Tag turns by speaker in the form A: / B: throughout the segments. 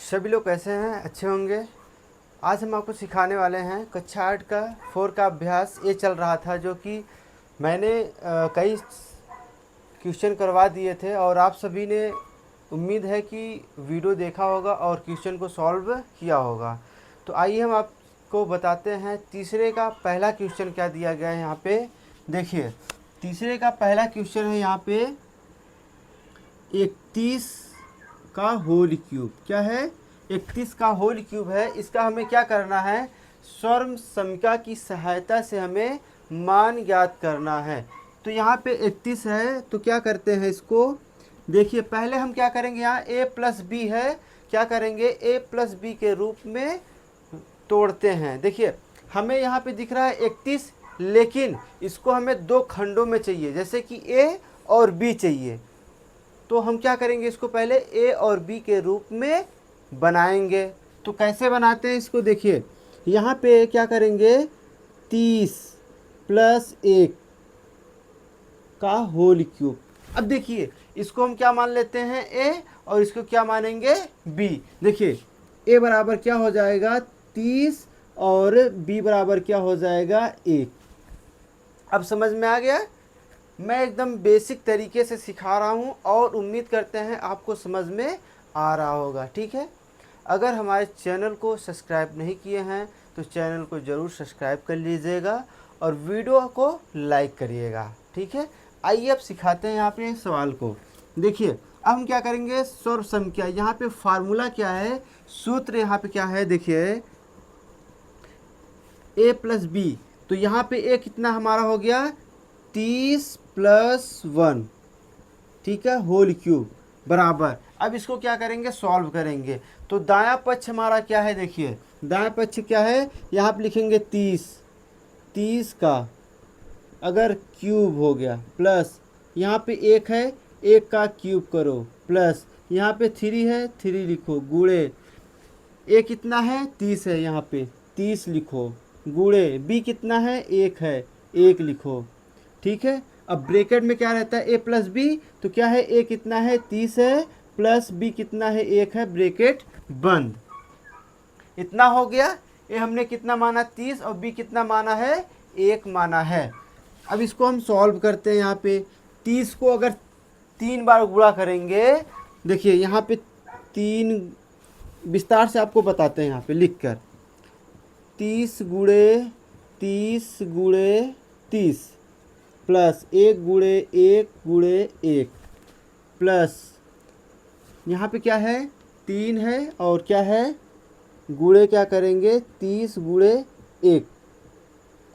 A: सभी लोग कैसे हैं? अच्छे होंगे। आज हम आपको सिखाने वाले हैं कक्षा 8 का 4 का अभ्यास। ये चल रहा था जो कि मैंने कई क्वेश्चन करवा दिए थे और आप सभी ने उम्मीद है कि वीडियो देखा होगा और क्वेश्चन को सॉल्व किया होगा। तो आइए हम आपको बताते हैं तीसरे का पहला क्वेश्चन क्या दिया गया है। यहाँ पे देखिए, तीसरे का पहला क्वेश्चन है यहाँ पे 31 का होल क्यूब। क्या है? 31 का होल क्यूब है। इसका हमें क्या करना है? सर्व समीकरण की सहायता से हमें मान ज्ञात करना है। तो यहाँ पे 31 है, तो क्या करते हैं इसको? देखिए, पहले हम क्या करेंगे, यहाँ a प्लस बी है, क्या करेंगे a प्लस बी के रूप में तोड़ते हैं। देखिए, हमें यहाँ पे दिख रहा है 31, लेकिन इसको हमें दो खंडों में चाहिए, जैसे कि a और b चाहिए। तो हम क्या करेंगे, इसको पहले a और b के रूप में बनाएंगे। तो कैसे बनाते हैं इसको? देखिए, यहाँ पे क्या करेंगे, 30 प्लस 1 का होल क्यूब। अब देखिए, इसको हम क्या मान लेते हैं, a, और इसको क्या मानेंगे, b। देखिए, a बराबर क्या हो जाएगा, 30, और b बराबर क्या हो जाएगा, 1। अब समझ में आ गया? मैं एकदम बेसिक तरीके से सिखा रहा हूँ और उम्मीद करते हैं आपको समझ में आ रहा होगा। ठीक है? अगर हमारे चैनल को सब्सक्राइब नहीं किए हैं तो चैनल को ज़रूर सब्सक्राइब कर लीजिएगा और वीडियो को लाइक करिएगा। ठीक है? आइए अब सिखाते हैं यहाँ पे सवाल को। देखिए, अब हम क्या करेंगे, सर्व संख्या। यहाँ पे फार्मूला क्या है, सूत्र यहाँ पे क्या है, देखिए, a प्लस बी। तो यहाँ पे a कितना हमारा हो गया, 30 प्लस 1, ठीक है, होल क्यूब बराबर। अब इसको क्या करेंगे, सॉल्व करेंगे। तो दायां पक्ष हमारा क्या है, देखिए, दायां पक्ष क्या है, यहाँ पे लिखेंगे 30 का अगर क्यूब हो गया, प्लस यहाँ पे 1 है, 1 का क्यूब करो, प्लस यहाँ पे 3 है, 3 लिखो, गुणे ए कितना है, 30 है, यहाँ पे 30 लिखो, गुणे बी कितना है, 1 है, 1 लिखो। ठीक है? अब ब्रैकेट में क्या रहता है, a प्लस बी। तो क्या है, a कितना है, 30 है, प्लस b कितना है, 1 है, ब्रैकेट बंद। इतना हो गया। a हमने कितना माना, 30, और b कितना माना है, 1 माना है। अब इसको हम सॉल्व करते हैं। यहाँ पे 30 को अगर 3 बार गुणा करेंगे, देखिए यहाँ पे 3, विस्तार से आपको बताते हैं यहाँ पे लिख कर, 30 गुणे 30 गुणे 30 प्लस 1 गुणे 1 गुणे 1 प्लस यहाँ पे क्या है, 3 है, और क्या है, गुणे क्या करेंगे, 30 गुणे 1,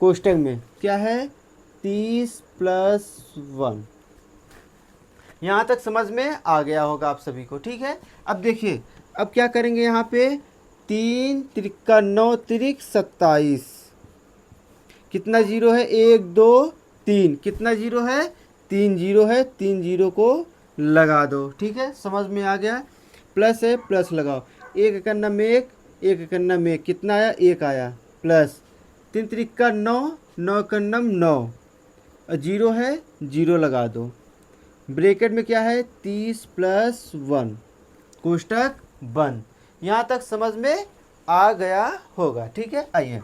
A: कोष्टक में क्या है, 30 प्लस 1। यहाँ तक समझ में आ गया होगा आप सभी को। ठीक है? अब देखिए, अब क्या करेंगे, यहाँ पे 3 त्रिका 9 त्रिक 27, कितना जीरो है, 1 2 3, कितना जीरो है, 3 जीरो है, 3 जीरो को लगा दो। ठीक है? समझ में आ गया? प्लस है, प्लस लगाओ, 1 कन्ना में 1, 1 कन्ना में 1, कितना आया, 1 आया, प्लस 3 त्रिका 9, 9 कन्नम 9, और जीरो है, जीरो लगा दो। ब्रैकेट में क्या है, 30 प्लस 1, कोष्टक बंद। यहाँ तक समझ में आ गया होगा। ठीक है? आइए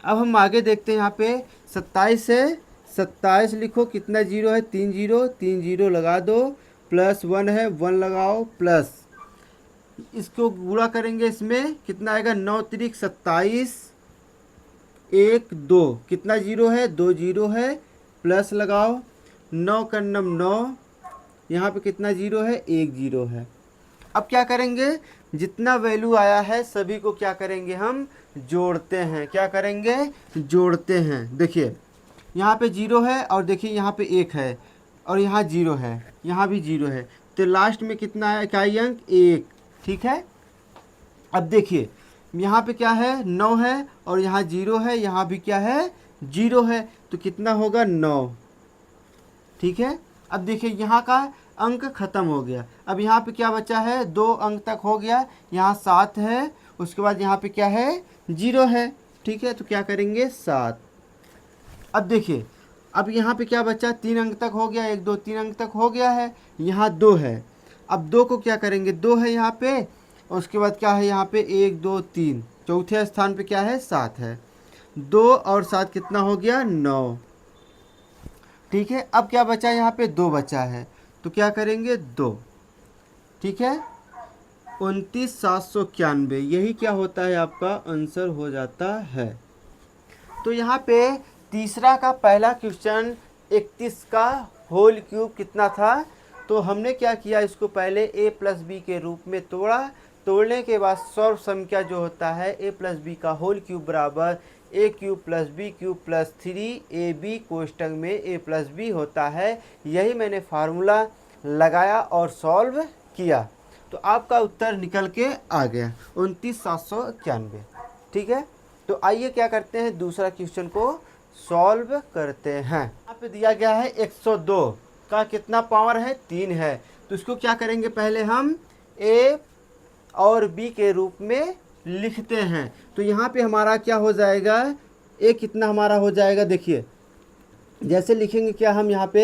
A: अब हम आगे देखते हैं। यहाँ पे 27 है, 27 लिखो, कितना जीरो है, 3 जीरो, 3 जीरो लगा दो, प्लस 1 है, 1 लगाओ, प्लस इसको गुणा करेंगे, इसमें कितना आएगा, 9 त्रिक 27, 1 2, कितना जीरो है, 2 जीरो है, प्लस लगाओ, 9 कन्नम 9, यहाँ पे कितना जीरो है, 1 जीरो है। अब क्या करेंगे, जितना वैल्यू आया है सभी को क्या करेंगे, हम जोड़ते हैं। क्या करेंगे, जोड़ते हैं। देखिए, यहाँ पे 0 है, और देखिए यहाँ पे 1 है, और यहाँ 0 है, यहाँ भी 0 है, तो लास्ट में कितना है, इकाई अंक 1। ठीक है? अब देखिए, यहाँ पे क्या है, 9 है, और यहाँ 0 है, यहाँ भी क्या है, 0 है, तो कितना होगा, 9। ठीक है? अब देखिए, यहाँ का अंक खत्म हो गया। अब यहाँ पे क्या बचा है, 2 अंक तक हो गया, यहाँ 7 है, उसके बाद यहाँ पे क्या है, 0 है। ठीक है? तो क्या करेंगे, 7। अब देखिए, अब यहाँ पे क्या बचा, 3 अंक तक हो गया, 1 2 3 अंक तक हो गया है, यहाँ 2 है। अब 2 को क्या करेंगे, 2 है यहाँ पे, उसके बाद क्या है यहाँ पे 1 2 3, चौथे स्थान पे क्या है 7 है। 2 और 7 कितना हो गया 9। ठीक है, अब क्या बचा यहाँ पे 2 बचा है, तो क्या करेंगे 2। ठीक है, 29,791 यही क्या होता है आपका आंसर हो जाता है। तो यहाँ पे तीसरा का पहला क्वेश्चन 31 का होल क्यूब कितना था, तो हमने क्या किया, इसको पहले a प्लस बी के रूप में तोड़ा। तोड़ने के बाद सर्व संख्या जो होता है a प्लस बी का होल क्यूब बराबर a cube plus b cube plus 3ab कोष्टक में a प्लस बी होता है। यही मैंने फार्मूला लगाया और सॉल्व किया, तो आपका उत्तर निकल के आ गया 29,791। ठीक है, तो आइए क्या करते हैं, दूसरा क्वेश्चन को सॉल्व करते हैं। यहाँ पे दिया गया है 102 का कितना पावर है 3 है, तो इसको क्या करेंगे, पहले हम a और b के रूप में लिखते हैं। तो यहाँ पे हमारा क्या हो जाएगा, a कितना हमारा हो जाएगा, देखिए जैसे लिखेंगे क्या हम यहाँ पे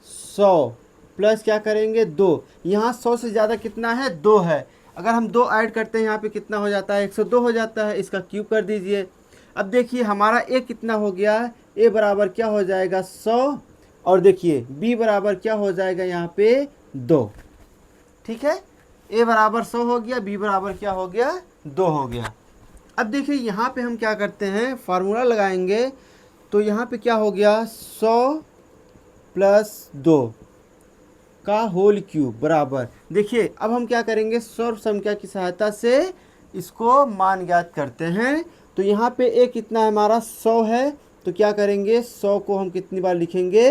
A: 100 प्लस क्या करेंगे 2, यहाँ 100 से ज़्यादा कितना है 2 है, अगर हम 2 ऐड करते हैं यहाँ पे कितना हो जाता है 102 हो जाता है, इसका क्यूब कर दीजिए। अब देखिए हमारा a कितना हो गया, a बराबर क्या हो जाएगा 100, और देखिए b बराबर क्या हो जाएगा यहाँ पे 2। ठीक है, a बराबर 100 हो गया, b बराबर क्या हो गया 2 हो गया। अब देखिए यहाँ पे हम क्या करते हैं, फार्मूला लगाएंगे, तो यहाँ पे क्या हो गया 100 प्लस 2 का होल क्यूब बराबर, देखिए अब हम क्या करेंगे, सर्व संख्या की सहायता से इसको मान ज्ञात करते हैं। तो यहाँ पे a कितना है हमारा 100 है, तो क्या करेंगे 100 को हम कितनी बार लिखेंगे,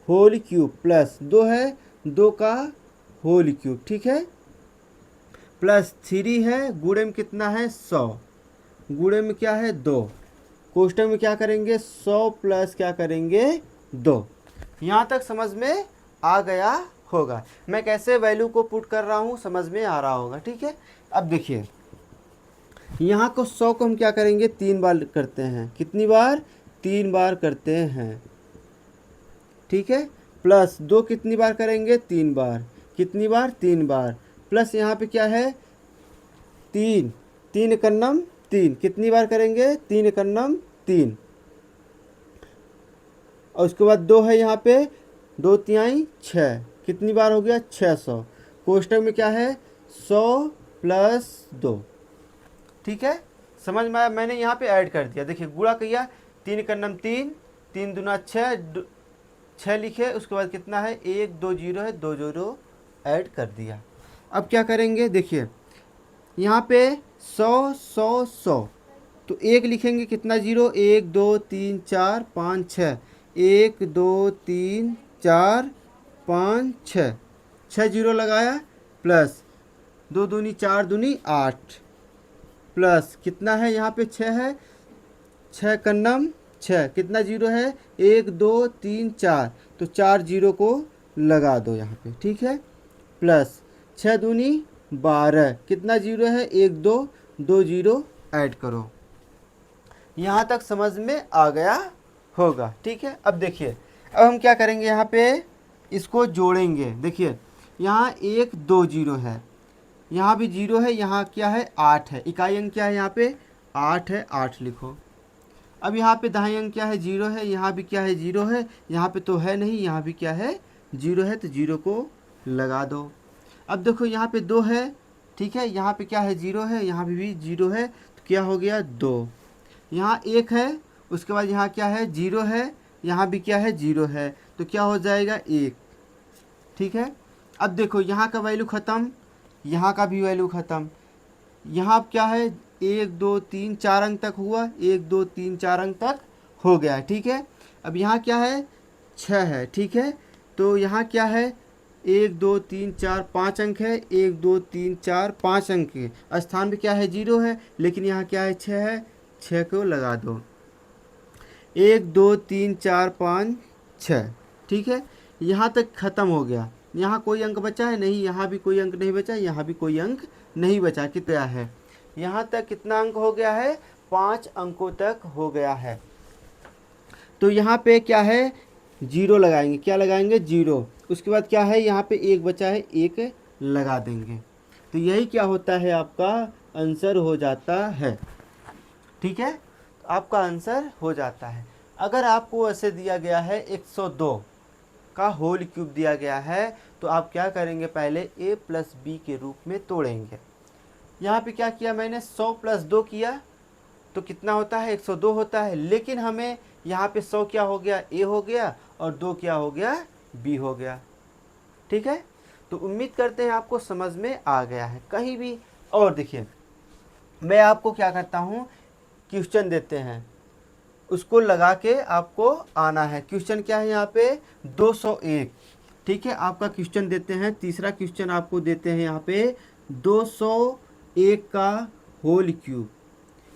A: होल क्यूब प्लस 2 है 2 का होल क्यूब। ठीक है, प्लस 3 है, गुणे में कितना है 100, गुणे में क्या है 2, कोष्टक में क्या करेंगे 100 प्लस क्या करेंगे 2। यहाँ तक समझ में आ गया होगा, मैं कैसे वैल्यू को पुट कर रहा हूँ समझ में आ रहा होगा। ठीक है, अब देखिए यहाँ को 100 को हम क्या करेंगे 3 बार करते हैं, कितनी बार 3 बार करते हैं। ठीक है, प्लस 2 कितनी बार करेंगे 3 बार, कितनी बार 3 बार, प्लस यहाँ पे क्या है 3, 3 एकन्नम 3, कितनी बार करेंगे 3 एकन्नम 3, और उसके बाद 2 है यहाँ पे 2 तिहाई 6, कितनी बार हो गया 600, कोष्टक में क्या है 100 प्लस 2। ठीक है, समझ में आया, मैंने यहाँ पे ऐड कर दिया, देखिए गुणा किया 3 एकन्नम 3, 3 दूना 6, 6 लिखे, उसके बाद कितना है 1 2 0 है, 2 0 ऐड कर दिया। अब क्या करेंगे, देखिए यहाँ पे 100 100 100, तो 1 लिखेंगे कितना 0, 1 2 3 4 5 6, 1 2 3 4 5 6, 6 0 लगाया, प्लस 2 दूनी 4 दूनी 8, प्लस कितना है यहाँ पे 6 है, 6 कन्नम 6, कितना 0 है 1 2 3 4, तो 4 0 को लगा दो यहाँ पे। ठीक है, प्लस 6 दूनी 12, कितना 0 है 1 2 2 0 ऐड करो। यहाँ तक समझ में आ गया होगा। ठीक है, अब देखिए अब हम क्या करेंगे, यहाँ पे इसको जोड़ेंगे। देखिए यहाँ 1 2 0 है, यहाँ भी 0 है, यहाँ क्या है 8 है, इकाई अंक क्या है यहाँ पे 8 है, 8 लिखो। अब यहाँ पे दहाई अंक क्या है 0 है, यहाँ भी क्या है 0 है, यहाँ पे तो है नहीं, यहाँ भी क्या है 0 है, तो 0 को लगा दो। अब देखो यहाँ पे 2 है, ठीक है, यहाँ पे क्या है 0 है, यहाँ भी 0 है, तो क्या हो गया 2। यहाँ 1 है, उसके बाद यहाँ क्या है 0 है, यहाँ भी क्या है 0 है, तो क्या हो जाएगा 1। ठीक है, अब देखो यहाँ का वैल्यू ख़त्म, यहाँ का भी वैल्यू ख़त्म, यहाँ क्या है 1 2 3 4 अंक तक हुआ, 1 2 3 4 अंक तक हो गया। ठीक है, अब यहाँ क्या है 6 है। ठीक है, तो यहाँ क्या है 1 2 3 4 5 अंक है, 1 2 3 4 5 अंक के स्थान पे क्या है 0 है, लेकिन यहाँ क्या है 6 है, 6 को लगा दो, 1 2 3 4 5 6। ठीक है, यहाँ तक ख़त्म हो गया, यहाँ कोई अंक बचा है नहीं, यहाँ भी कोई अंक नहीं बचा, यहाँ भी कोई अंक नहीं बचा, कितना है यहाँ तक कितना अंक हो गया है 5 अंकों तक हो गया है। तो यहाँ पे क्या है 0 लगाएंगे, क्या लगाएंगे 0, उसके बाद क्या है, यहाँ पे एक बचा है, एक लगा देंगे। तो यही क्या होता है, आपका आंसर हो जाता है। ठीक है, तो आपका आंसर हो जाता है। अगर आपको ऐसे दिया गया है 102 का होल क्यूब दिया गया है, तो आप क्या करेंगे, पहले a प्लस बी के रूप में तोड़ेंगे। यहाँ पे क्या किया मैंने, 100 प्लस 2 किया तो कितना होता है, 102 होता है। लेकिन हमें यहाँ पे 100 क्या हो गया, a हो गया, और 2 क्या हो गया, b हो गया। ठीक है, तो उम्मीद करते हैं आपको समझ में आ गया है कहीं भी। और देखिए, मैं आपको क्या करता हूँ, क्वेश्चन देते हैं, उसको लगा के आपको आना है। क्वेश्चन क्या है यहाँ पे, 201। ठीक है, आपका क्वेश्चन देते हैं, तीसरा क्वेश्चन आपको देते हैं यहाँ पे 201 का होल क्यूब।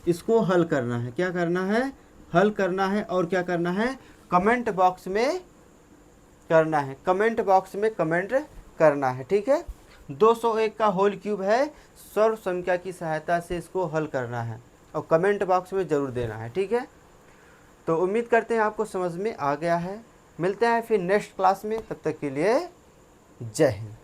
A: इसको हल करना है, क्या करना है, हल करना है। और क्या करना है, कमेंट बॉक्स में करना है, कमेंट बॉक्स में कमेंट करना है। ठीक है, 201 का होल क्यूब है, सर्व संख्या की सहायता से इसको हल करना है और कमेंट बॉक्स में ज़रूर देना है। ठीक है, तो उम्मीद करते हैं आपको समझ में आ गया है। मिलते हैं फिर नेक्स्ट क्लास में, तब तक के लिए जय हिंद।